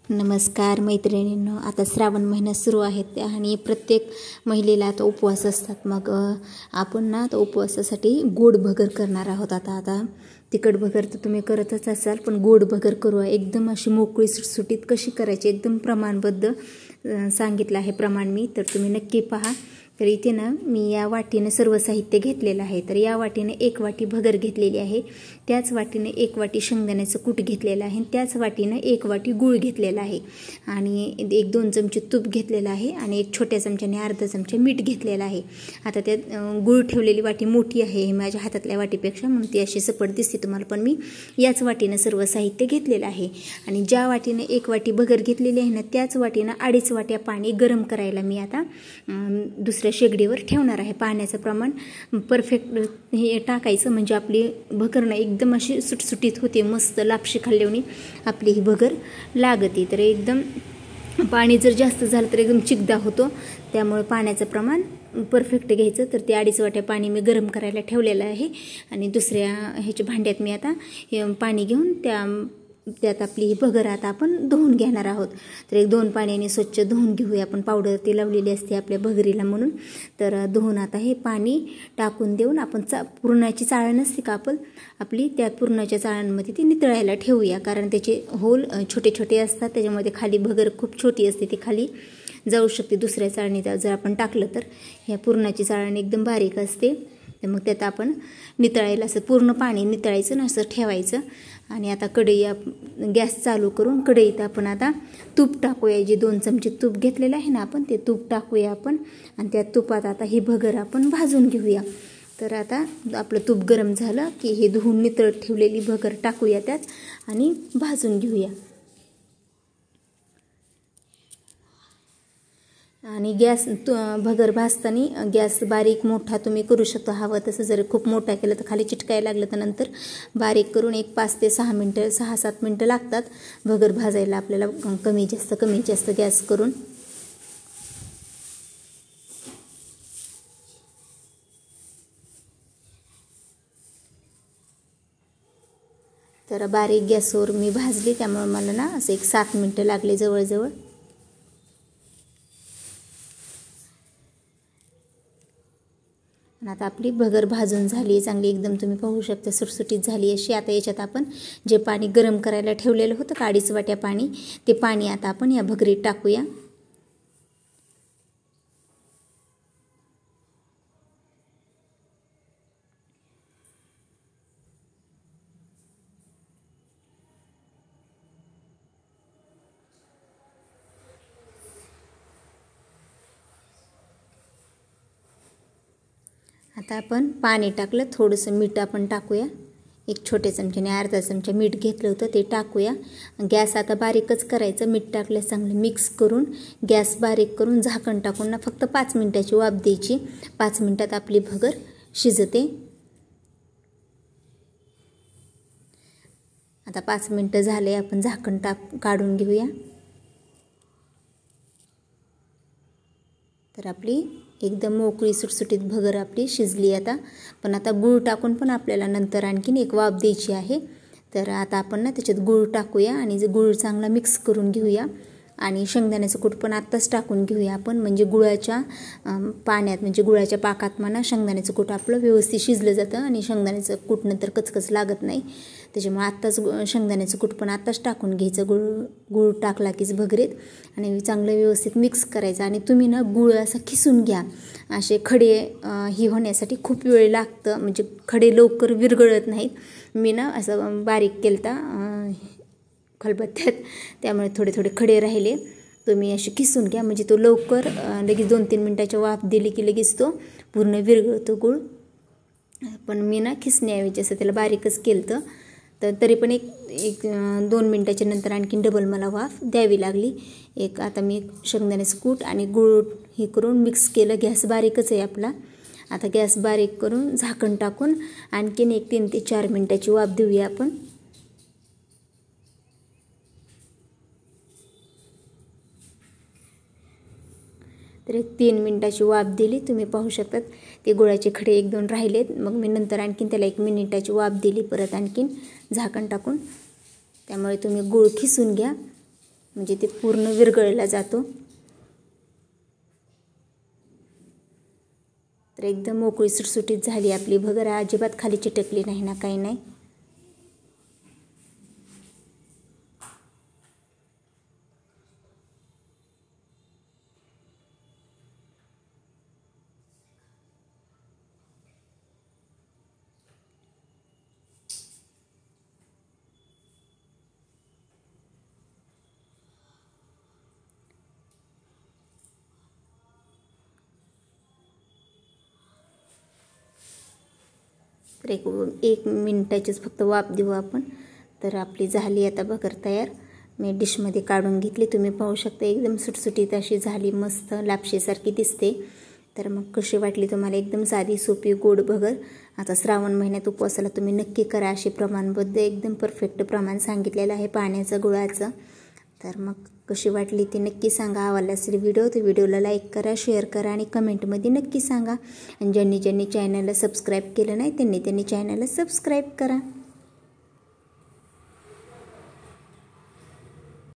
नमस्कार मैत्रिणींनो, आता श्रावण महिना सुरू आहे आणि प्रत्येक महिलेला आता उपवास असतात. मग आपण ना आता उपवासासाठी गोड भगर करणार आहोत. आता तिखट भगर तर तुम्ही करतच असाल, पण गोड भगर करू. एकदम अशी मोकळी सुटसुटीत कशी करायची एकदम प्रमाणबद्ध सांगितलं आहे प्रमाण मी, तर तुम्ही नक्की पहा. तर इथे ना मी या वाटीने सर्व साहित्य घेतलेलं आहे. तर या वाटीने 1 वाटी भगर घेतलेली आहे, त्याच वाटीने 1 वाटी शेंगदाण्याचं कूट घेतलेलं आहे, त्याच वाटीने 1 वाटी गूळ घेतलेला आहे आणि 1-2 चमचे तूप घेतलेलं आहे आणि 1 छोट्या चमच्याने अर्धा चमचा मीठ घेतलेलं आहे. आता त्यात गूळ ठेवलेली वाटी मोठी आहे माझ्या हातातल्या वाटीपेक्षा, म्हणून ती अशी सपट दिसते तुम्हाला, पण मी याच वाटीने सर्व साहित्य घेतलेलं आहे. आणि ज्या वाटीने 1 वाटी भगर घेतलेली आहे ना, त्याच वाटीने 2.5 वाट्या पाणी गरम करायला मी आता दुसऱ्या शेगडीवर ठेवणार आहे. पाण्याचं प्रमाण परफेक्ट हे टाकायचं, म्हणजे आपली भगर ना एकदम अशी सुटसुटीत होते, मस्त लापशी खाल्ल्याने आपली ही भगर लागते. तर एकदम पाणी जर जास्त झालं तर एकदम चिकदा होतो, त्यामुळे पाण्याचं प्रमाण परफेक्ट घ्यायचं. तर ते 2.5 वाट्या पाणी मी गरम करायला ठेवलेलं आहे आणि दुसऱ्या ह्याच्या भांड्यात मी आता हे पाणी घेऊन त्यात आपली ही भगर आता आपण धुवून घेणार आहोत. तर 1-2 पाण्याने स्वच्छ धुवून घेऊया. आपण पावडर ती लावलेली असते आपल्या भगरीला म्हणून. तर धुवून आता हे पाणी टाकून देऊन आपण पुरणाची चाळण असते का आपली, त्या पुरणाच्या चाळणमध्ये ती नितळायला ठेवूया, कारण त्याचे होल छोटे छोटे असतात, त्याच्यामध्ये खाली भगर खूप छोटी असते, ती खाली जाऊ शकते दुसऱ्या चाळणीत जर आपण टाकलं तर. ह्या पुरणाची चाळण एकदम बारीक असते, तर मग त्यात आपण नितळायला असं पूर्ण पाणी नितळायचं ना असं ठेवायचं. आणि आता कढई गॅस चालू करून कढईत आपण आता तूप टाकूया. जे 2 चमचे तूप घेतलेलं आहे ना आपण, ते तूप टाकूया आपण आणि त्या तुपात आता ही भगर आपण भाजून घेऊया. तर आता आपलं तूप गरम झालं की हे धुवून नितळत ठेवलेली भगर टाकूया त्यात आणि भाजून घेऊया. आणि भगर भाजताना गॅस बारीक मोठा तुम्ही करू शकता, हवं तसं. जर खूप मोठा केलं तर खाली चिटकायला लागलं तर नंतर बारीक करून 5 ते 6-7 मिनटं लागतात भगर भाजायला आपल्याला, कमी जास्त गॅस करून. तर बारीक गॅसवर मी भाजली, त्यामुळे मला ना असं 7 मिनटं लागले जवळजवळ. आता आपली भगर भाजून झाली चांगली, एकदम तुम्ही पाहू शकता सुटसुटीत झाली अशी. आता याच्यात आपण जे पाणी गरम करायला ठेवलेलं होतं 2.5 वाट्या पाणी, ते पाणी आता आपण या भगरीत टाकूया. आता आपण पाणी टाकलं, थोडंसं मीठ आपण टाकूया. 1 छोट्या चमच्याने अर्धा चमचा मीठ घेतलं होतं ते टाकूया. गॅस आता बारीकच करायचं. मीठ टाकलं चांगलं मिक्स करून गॅस बारीक करून झाकण टाकून ना फक्त 5 मिनटाची वाफ द्यायची. 5 मिनटात आपली भगर शिजते. आता 5 मिनटं झाले, आपण झाकण काढून घेऊया. तर आपली एकदम मोकळी सुटसुटीत भगर आपली शिजली आता. पण आता गूळ टाकून पण आपल्याला नंतर आणखीन एक वाफ द्यायची आहे. तर आता आपण ना त्याच्यात गूळ टाकूया आणि गूळ चांगला मिक्स करून घेऊया. आणि शेंगदाण्याचं कूट पण आत्ताच टाकून घेऊया आपण, म्हणजे गुळाच्या पाण्यात, म्हणजे गुळाच्या पाकात म्हणा शेंगदाण्याचं कूट आपलं व्यवस्थित शिजलं जातं आणि शेंगदाण्याचं कूट नंतर कचकच लागत नाही. त्याच्यामुळे आत्ताच शेंगदाण्याचं कूट पण आत्ताच टाकून घ्यायचं गूळ टाकला कीच भगरीत आणि चांगलं व्यवस्थित मिक्स करायचं. आणि तुम्ही ना गूळ असा खिसून घ्या. असे खडे ही होण्यासाठी खूप वेळ लागतं, म्हणजे खडे लवकर विरघळत नाहीत. मी ना असं बारीक केलता खलबत्त्यात, त्यामुळे थोडे खडे राहिले. तुम्ही असे खिसून घ्या, म्हणजे तो लवकर लगेच 2-3 मिनटाच्या वाफ दिली की लगेच तो पूर्ण विरघळतो गूळ. पण मी ना खिसण्याऐवजी असं त्याला बारीकच केलं. तर तरी पण 1-2 मिनटाच्या नंतर आणखीन डबल मला वाफ द्यावी लागली. आता मी शेंगदाण्याचं कूट आणि गूळ हे करून मिक्स केलं. गॅस बारीकच आहे आपला. आता गॅस बारीक करून झाकण टाकून आणखीन 3 ते 4 मिनटाची वाफ देऊया आपण. तर 3 मिनटाची वाफ दिली. तुम्ही पाहू शकतात ते गुळाचे खडे 1-2 राहिलेत. मग मी नंतर आणखीन त्याला 1 मिनिटाची वाफ दिली परत आणखीन झाकण टाकून. त्यामुळे तुम्ही गूळ खिसून घ्या. म्हणजे ते पूर्ण विरघळला जातो. तर एकदम मोकळी सुटसुटीत झाली आपली भगर. अजिबात खाली चिटकली नाही ना, काही नाही. तर एक मिनिटाचीच फक्त वाफ देऊ आपण. तर आपली झाली आता भगर तयार. मी डिशमध्ये काढून घेतली. तुम्ही पाहू शकता एकदम सुटसुटीत अशी झाली, मस्त लापशीसारखी दिसते. तर मग कशी वाटली तुम्हाला? एकदम साधी सोपी गोड भगर. आता श्रावण महिन्यात उपवासाला तुम्ही नक्की करा. अशी प्रमाणबद्ध एकदम परफेक्ट प्रमाण सांगितलेलं आहे पाण्याचं, गुळाचं. तर मग कशी वाटली ती नक्की सांगा. आवडला असेल व्हिडिओ तर व्हिडिओला लाईक करा, शेअर करा आणि कमेंटमध्ये नक्की सांगा. आणि ज्यांनी चॅनलला सबस्क्राईब केलं नाही त्यांनी चॅनलला सबस्क्राईब करा.